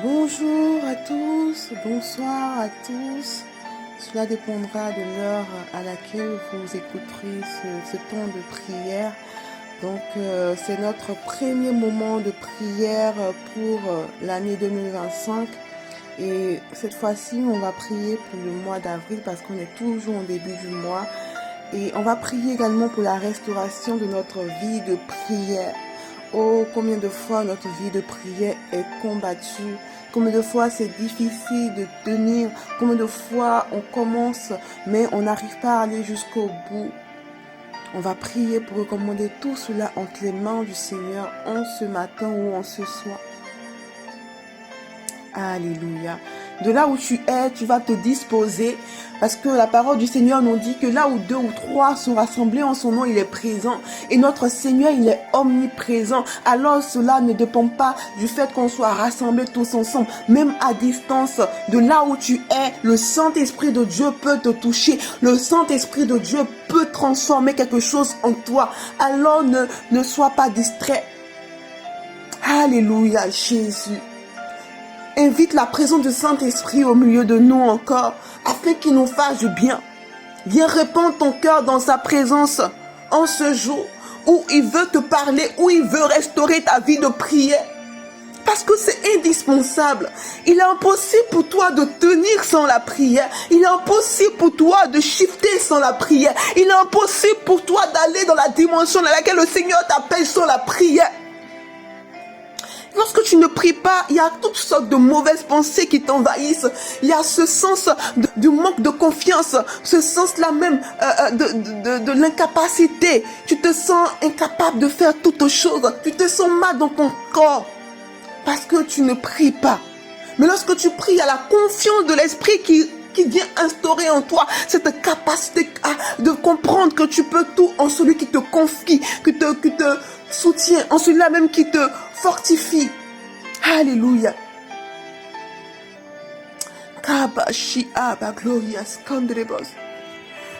Bonjour à tous, bonsoir à tous. Cela dépendra de l'heure à laquelle vous écouterez ce temps de prière. Donc, c'est notre premier moment de prière pour l'année 2025. Et cette fois-ci, on va prier pour le mois d'avril parce qu'on est toujours au début du mois. Et on va prier également pour la restauration de notre vie de prière. Oh, combien de fois notre vie de prière est combattue. Combien de fois c'est difficile de tenir. Combien de fois on commence, mais on n'arrive pas à aller jusqu'au bout. On va prier pour recommander tout cela entre les mains du Seigneur en ce matin ou en ce soir. Alléluia. De là où tu es, tu vas te disposer parce que la parole du Seigneur nous dit que là où 2 ou 3 sont rassemblés en son nom, il est présent. Et notre Seigneur, il est omniprésent. Alors cela ne dépend pas du fait qu'on soit rassemblés tous ensemble. Même à distance, de là où tu es, le Saint-Esprit de Dieu peut te toucher. Le Saint-Esprit de Dieu peut transformer quelque chose en toi. Alors ne sois pas distrait. Alléluia, Jésus. Invite la présence du Saint-Esprit au milieu de nous encore, afin qu'il nous fasse du bien. Viens répandre ton cœur dans sa présence en ce jour où il veut te parler, où il veut restaurer ta vie de prière. Parce que c'est indispensable. Il est impossible pour toi de tenir sans la prière. Il est impossible pour toi de shifter sans la prière. Il est impossible pour toi d'aller dans la dimension dans laquelle le Seigneur t'appelle sans la prière. Lorsque tu ne pries pas, il y a toutes sortes de mauvaises pensées qui t'envahissent. Il y a ce sens du manque de confiance, ce sens-là même de l'incapacité. Tu te sens incapable de faire toutes choses. Tu te sens mal dans ton corps parce que tu ne pries pas. Mais lorsque tu pries, il y a la confiance de l'Esprit qui vient instaurer en toi cette capacité de comprendre que tu peux tout en celui qui te confie, qui te soutient, en celui-là même qui te fortifie. Alléluia.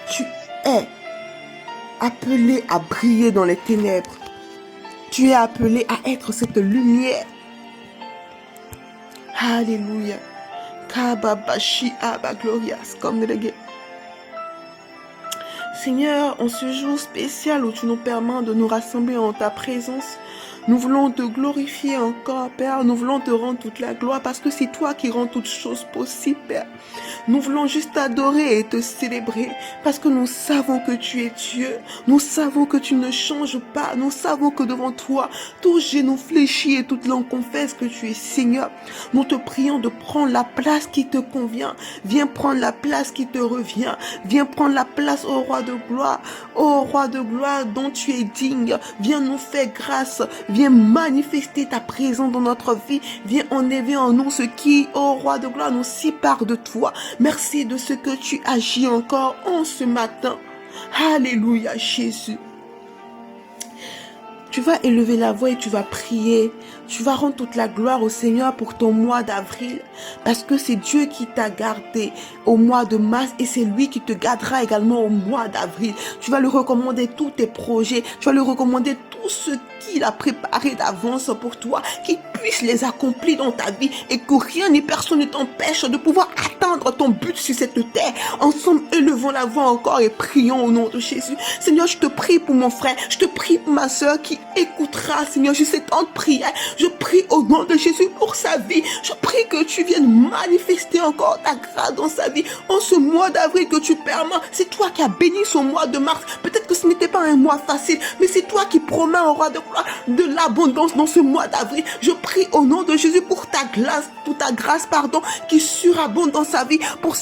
Tu es appelé à briller dans les ténèbres. Tu es appelé à être cette lumière. Alléluia. Seigneur, en ce jour spécial où tu nous permets de nous rassembler en ta présence, nous voulons te glorifier encore, Père. Nous voulons te rendre toute la gloire parce que c'est toi qui rends toutes choses possibles, Père. Nous voulons juste t'adorer et te célébrer parce que nous savons que tu es Dieu. Nous savons que tu ne changes pas. Nous savons que devant toi, tout genou fléchit et toute langue confesse que tu es Seigneur. Nous te prions de prendre la place qui te convient. Viens prendre la place qui te revient. Viens prendre la place, ô roi de gloire. Ô roi de gloire dont tu es digne. Viens nous faire grâce. Viens manifester ta présence dans notre vie. Viens enlever en nous ce qui, ô roi de gloire, nous sépare de toi. Merci de ce que tu agis encore en ce matin. Alléluia, Jésus. Tu vas élever la voix et tu vas prier. Tu vas rendre toute la gloire au Seigneur pour ton mois d'avril. Parce que c'est Dieu qui t'a gardé au mois de mars et c'est lui qui te gardera également au mois d'avril. Tu vas lui recommander tous tes projets. Tu vas lui recommander tout ce qu'il a préparé d'avance pour toi. Qu'il puisse les accomplir dans ta vie et que rien ni personne ne t'empêche de pouvoir atteindre ton but sur cette terre. Ensemble, élevons la voix encore et prions au nom de Jésus. Seigneur, je te prie pour mon frère. Je te prie pour ma soeur qui écoutera, Seigneur, je sais tant de prières. Je prie au nom de Jésus pour sa vie. Je prie que tu viennes manifester encore ta grâce dans sa vie. En ce mois d'avril que tu permets, c'est toi qui as béni son mois de mars. Peut-être que ce n'était pas un mois facile, mais c'est toi qui promets au roi de gloire de l'abondance dans ce mois d'avril. Je prie au nom de Jésus pour ta grâce, qui surabonde dans sa vie, pour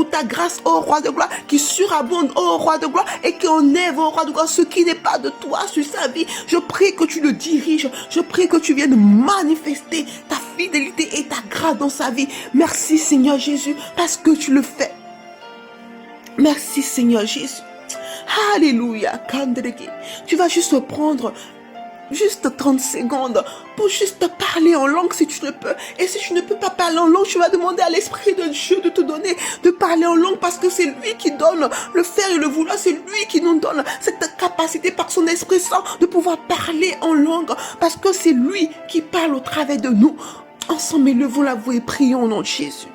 ta grâce, ô roi de gloire, qui surabonde, ô roi de gloire, et qui enlève, ô roi de gloire, ce qui n'est pas de toi sur sa vie. Je prie que tu le diriges. Je prie que tu viennes manifester ta fidélité et ta grâce dans sa vie. Merci Seigneur Jésus, parce que tu le fais. Merci Seigneur Jésus. Alléluia. Tu vas juste prendre juste 30 secondes pour juste parler en langue si tu le peux. Et si tu ne peux pas parler en langue, tu vas demander à l'Esprit de Dieu de te donner de parler en langue parce que c'est lui qui donne le faire et le vouloir. C'est lui qui nous donne cette capacité par son Esprit Saint de pouvoir parler en langue parce que c'est lui qui parle au travers de nous. Ensemble, élevons la voix et prions au nom de Jésus.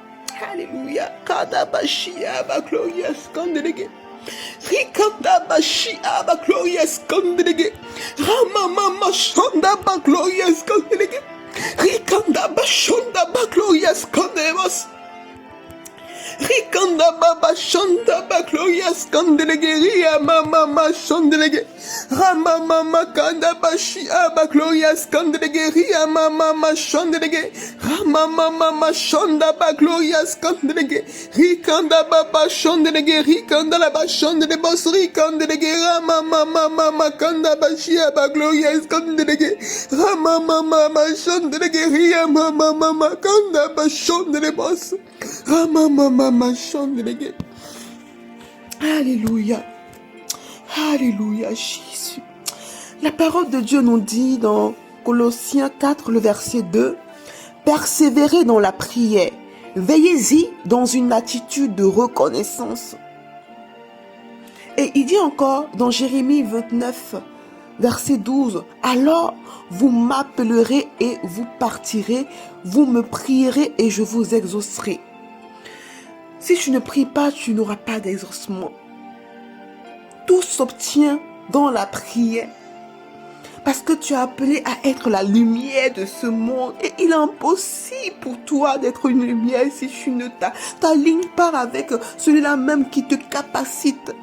Alléluia. Kadabashia bakloria skandelege. Rikandabashia bakloria skandelege. Ramamama shanda bakloria skandelege. Rikandabashonda bakloria skandelebos. Rikanda baba shanda bakloria skandelegeria mama shandelege rama mama kanda bashi abakloria skandelegeria mama shandelege rama mama shanda bakloria skandelege rikanda baba shandelege rikanda la bashandele bos rikandelege rama mama kanda bashi abakloria skandelege rama mama shandelege ria mama kanda bashandele bos rama mama. Alléluia. Alléluia, Jésus. La parole de Dieu nous dit dans Colossiens 4, le verset 2, « Persévérez dans la prière, veillez-y dans une attitude de reconnaissance. » Et il dit encore dans Jérémie 29, verset 12, « Alors vous m'appellerez et vous partirez, vous me prierez et je vous exaucerai. » Si tu ne pries pas, tu n'auras pas d'exaucement. Tout s'obtient dans la prière. Parce que tu es appelé à être la lumière de ce monde. Et il est impossible pour toi d'être une lumière si tu ne t'alignes pas avec celui-là même qui te capacite.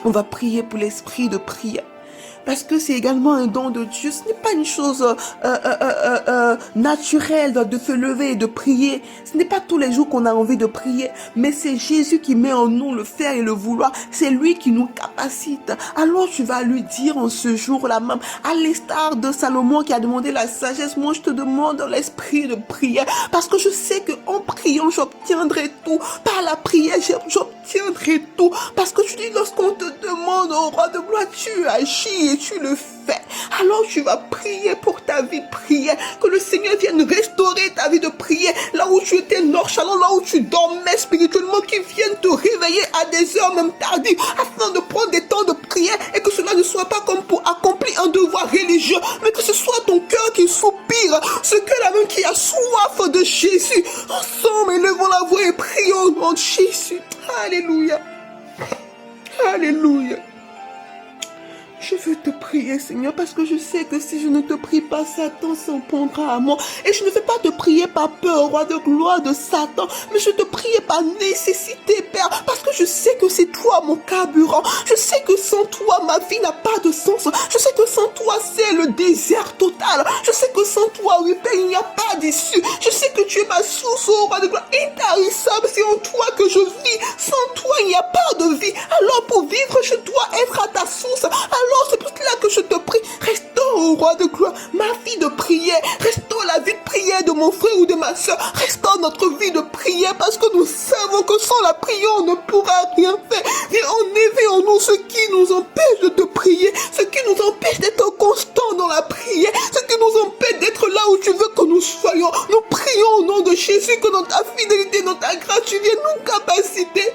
On va prier pour l'esprit de prière. Parce que c'est également un don de Dieu. Ce n'est pas une chose naturelle de se lever et de prier. Ce n'est pas tous les jours qu'on a envie de prier. Mais c'est Jésus qui met en nous le faire et le vouloir. C'est lui qui nous capacite. Alors tu vas lui dire en ce jour-là même, à l'instar de Salomon qui a demandé la sagesse, moi je te demande l'esprit de prière. Parce que je sais qu'en priant, j'obtiendrai tout. Par la prière, j'obtiendrai tout. Parce que tu dis, lorsqu'on te demande au roi de gloire, tu agis et tu le fais. Alors tu vas prier pour ta vie de prière. Que le Seigneur vienne restaurer ta vie de prière. Là où tu étais nonchalant, là où tu dormais spirituellement, qu'il vienne te réveiller à des heures même tardives, afin de prendre des temps de prière et que cela ne soit pas comme pour accomplir un devoir religieux, mais que ce soit ton cœur qui soupire, ce cœur-là même qui a soif de Jésus. Ensemble, élevons la voix et prions au nom de Jésus. Alléluia. Alléluia. Je veux te prier, Seigneur, parce que je sais que si je ne te prie pas, Satan s'en prendra à moi. Et je ne vais pas te prier par peur, roi de gloire de Satan, mais je te prie par nécessité, Père, parce que je sais que c'est toi mon carburant. Je sais que sans toi, ma vie n'a pas de sens. Je sais que sans toi, c'est le désert total. Je sais que sans toi, oui, Père, il n'y a pas d'issue. Je sais que tu es ma source, oh roi de gloire, intarissable. C'est en toi que je vis. Sans toi, il n'y a pas de vie. Alors, pour vivre, je dois être à ta source. Alors, c'est pour cela que je te prie, restaure, oh roi de gloire, ma vie de prière, restaure la vie de prière de mon frère ou de ma soeur, restaure notre vie de prière, parce que nous savons que sans la prière, on ne pourra rien faire. Viens enlever en nous ce qui nous empêche de te prier, ce qui nous empêche d'être constant dans la prière, ce qui nous empêche d'être là où tu veux que nous soyons. Nous prions au nom de Jésus que dans ta fidélité, dans ta grâce, tu viennes nous capaciter.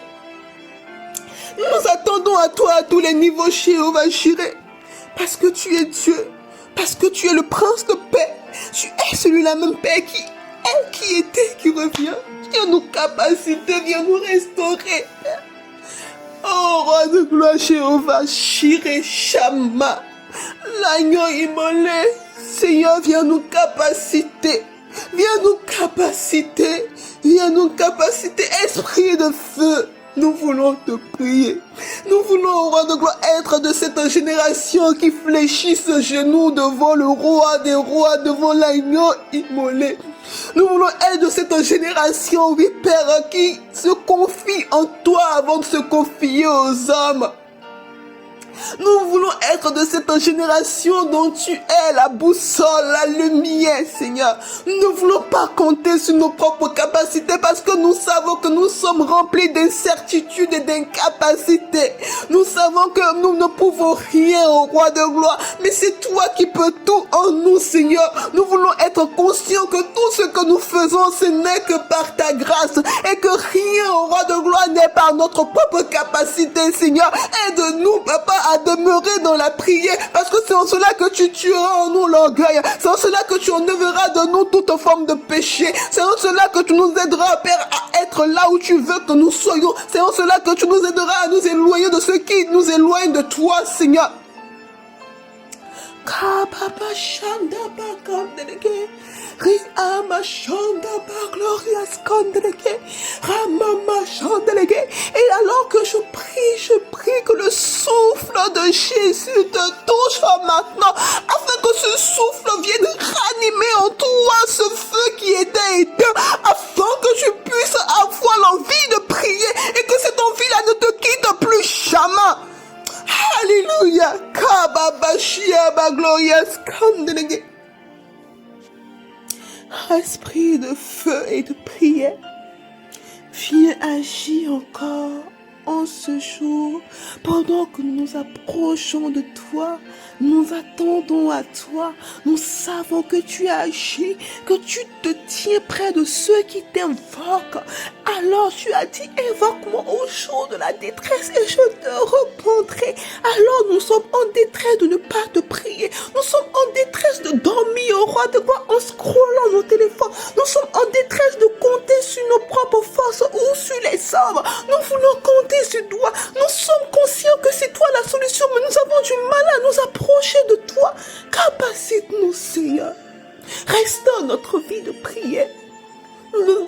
Nous attendons à toi à tous les niveaux, Jéhovah Jireh, parce que tu es Dieu, parce que tu es le prince de paix. Tu es celui-là même, Père, qui était, qui revient. Viens nous capaciter, viens nous restaurer. Oh, roi de gloire, Jéhovah Jireh, Shama, l'agneau immolé. Seigneur, viens nous capaciter. Viens nous capaciter. Viens nous capaciter, esprit de feu. Nous voulons te prier. Nous voulons, roi de gloire, être de cette génération qui fléchit ce genou devant le roi des rois, devant l'agneau immolé. Nous voulons être de cette génération, oui, Père, qui se confie en toi avant de se confier aux hommes. Nous voulons être de cette génération dont tu es la boussole, la lumière, Seigneur. Nous ne voulons pas compter sur nos propres capacités parce que nous savons que nous sommes remplis d'incertitudes et d'incapacités. Nous savons que nous ne pouvons rien au roi de gloire, mais c'est toi qui peux tout en nous, Seigneur. Nous voulons être conscients que tout ce que nous faisons, ce n'est que par ta grâce et que rien au roi de gloire n'est par notre propre capacité, Seigneur. Aide-nous, Papa, à à demeurer dans la prière, parce que c'est en cela que tu tueras en nous l'orgueil. C'est en cela que tu enlèveras de nous toute forme de péché. C'est en cela que tu nous aideras, Père, à être là où tu veux que nous soyons. C'est en cela que tu nous aideras à nous éloigner de ceux qui nous éloignent de toi, Seigneur. Kababa shanda bakandelege, Riama shanda bagloria skandelege, Ramama shandelege. Et alors que je prie que le souffle de Jésus te touche maintenant, afin que ce souffle vienne ranimer en toi ce feu qui était éteint, afin que tu puisses avoir l'envie de prier et que cette envie-là ne te quitte plus jamais. Alléluia. Kababashia bagloria skandelege. Esprit de feu et de prière, viens agir encore en ce jour, pendant que nous nous approchons de toi, nous attendons à toi, nous savons que tu agis, que tu te tiens près de ceux qui t'invoquent. Alors tu as dit, invoque-moi au jour de la détresse et je te répondrai. Alors nous sommes en détresse de ne pas te prier, nous sommes en détresse de dormir au roi de gloire en scrollant nos téléphones, nous sommes en détresse de compter sur nos propres forces ou sur les hommes, nous voulons compter sur toi, nous sommes conscients que c'est toi la solution, mais nous avons du mal à nous approcher de toi. Capacite-nous, Seigneur, restons notre vie de prière. Nous ne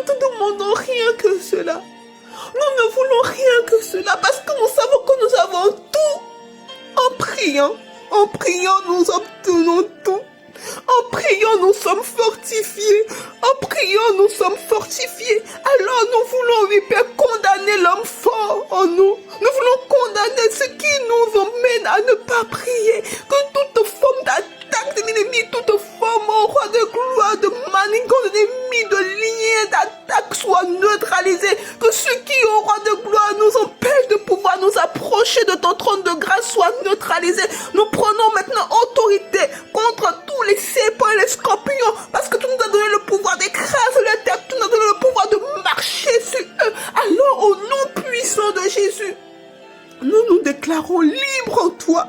te demandons rien que cela. Nous ne voulons rien que cela parce que nous savons que nous avons tout. En priant, nous obtenons tout. En priant, nous sommes fortifiés. En priant, nous sommes fortifiés. Alors nous voulons, oui, Père, condamner l'homme fort en nous. Nous voulons condamner ce qui nous emmène à ne pas prier. Que toute forme d'attaque de l'ennemi, toute forme, au roi de gloire, de manigance de l'ennemi, de lien d'attaque soit neutralisée. Que ce qui, au roi de gloire, nous empêche de pouvoir nous approcher de ton trône de grâce soit neutralisé. Nous prenons maintenant autorité contre tous les serpents et les scorpions, parce que tu nous as donné le pouvoir d'écraser la terre, tu nous as donné le pouvoir de marcher sur eux. Alors, au nom puissant de Jésus, nous nous déclarons libres en toi.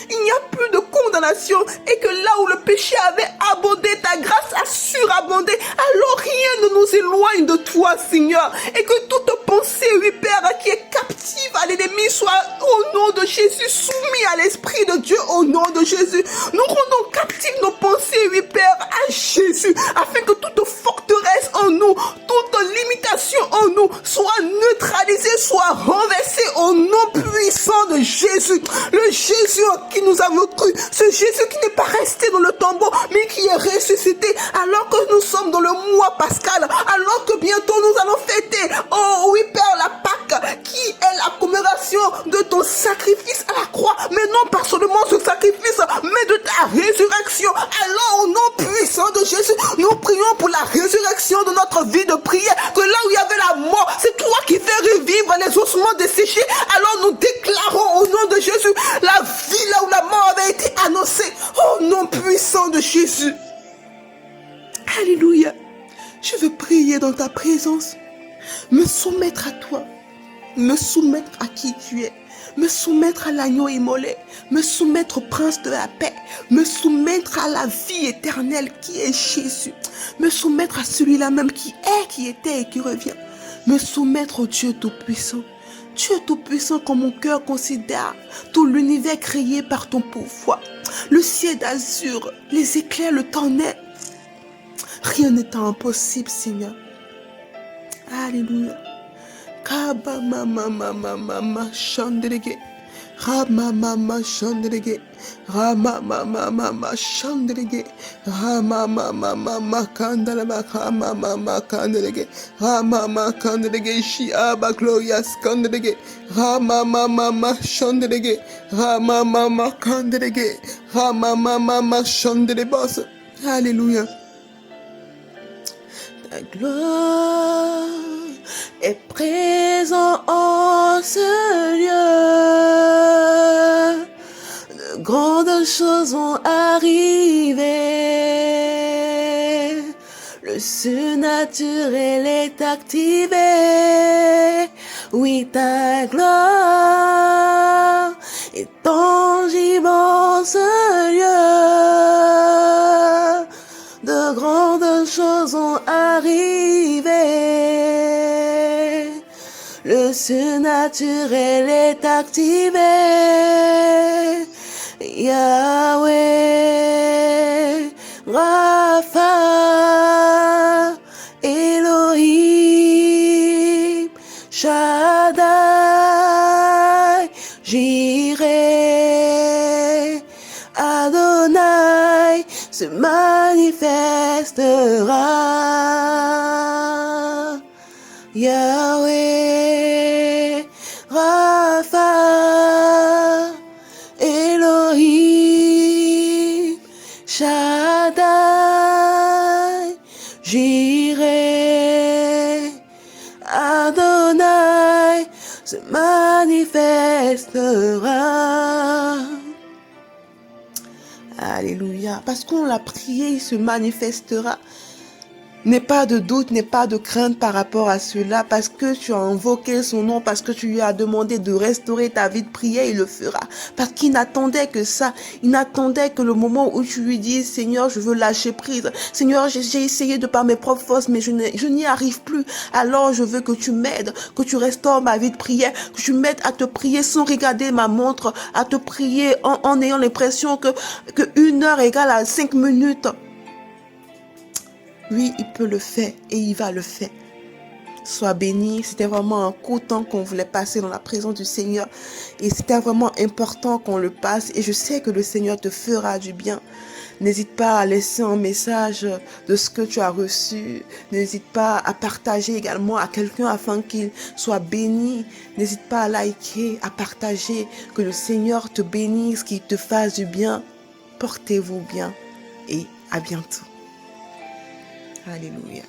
Il n'y a plus de condamnation et que là où le péché avait abondé, ta grâce a surabondé. Alors rien ne nous éloigne de toi, Seigneur. Et que toute pensée, oui, Père, qui est captive à l'ennemi soit au nom de Jésus soumis à l'Esprit de Dieu au nom de Jésus. Nous rendons captives nos pensées, oui, Père, à Jésus, afin que toute forteresse en nous, toute limitation en nous soit neutralisée, soit renversée au nom puissant de Jésus. Le Jésus en qui nous avons cru, ce Jésus qui n'est pas resté dans le tombeau, mais qui est ressuscité, alors que nous sommes dans le mois pascal, alors que bientôt nous allons fêter, oh oui Père, la Pâque, qui est la commémoration de ton sacrifice à la croix, mais non pas seulement ce sacrifice, mais de ta résurrection. Alors au nom puissant de Jésus, nous prions pour la résurrection de notre vie de prière, que là où il y avait la mort, c'est toi qui fais revivre les ossements desséchés. Alors nous déclarons au nom de Jésus la vie là où la mort avait été annoncée, au nom puissant de Jésus. Alléluia. Je veux prier dans ta présence, me soumettre à toi, me soumettre à qui tu es, me soumettre à l'agneau immolé, me soumettre au prince de la paix, me soumettre à la vie éternelle qui est Jésus, me soumettre à celui-là même qui est, qui était et qui revient, me soumettre au Dieu Tout-Puissant. Dieu Tout-Puissant, quand mon cœur considère tout l'univers créé par ton pouvoir, le ciel d'azur, les éclairs, le tonnerre, rien n'est impossible, Seigneur. Alléluia. Kaba mama mama mama chandrege, Rama mama chandrege, Rama mama mama chandrege, Rama mama mama kandalama, Rama mama kandrege, Rama mama kandrege, Shiaba gloria skandrege, Rama mama mama chandrege, Rama mama kandrege, Rama mama mama chandrebos. Alléluia. Ta gloire est présent en ce lieu. De grandes choses vont arriver. Le surnaturel est activé. Oui, ta gloire est tangible en ce lieu. De grandes choses ont arrivé. Le surnaturel est activé. Yahweh, Rapha, Elohim, Shaddai, Jireh, Adonai se manifestera. Yahweh, Rapha, Elohim, Shaddai, Jireh, Adonai se manifestera. Alléluia. Parce qu'on l'a prié, il se manifestera. N'aie pas de doute, n'aie pas de crainte par rapport à cela, parce que tu as invoqué son nom, parce que tu lui as demandé de restaurer ta vie de prière, il le fera. Parce qu'il n'attendait que ça. Il n'attendait que le moment où tu lui dises, Seigneur, je veux lâcher prise. Seigneur, j'ai essayé de par mes propres forces, mais je n'y arrive plus. Alors je veux que tu m'aides, que tu restaures ma vie de prière, que tu m'aides à te prier sans regarder ma montre, à te prier en ayant l'impression que 1 heure égale à 5 minutes. Oui, il peut le faire et il va le faire. Sois béni. C'était vraiment un court temps qu'on voulait passer dans la présence du Seigneur. Et c'était vraiment important qu'on le passe. Et je sais que le Seigneur te fera du bien. N'hésite pas à laisser un message de ce que tu as reçu. N'hésite pas à partager également à quelqu'un afin qu'il soit béni. N'hésite pas à liker, à partager. Que le Seigneur te bénisse, qu'il te fasse du bien. Portez-vous bien et à bientôt. Alléluia.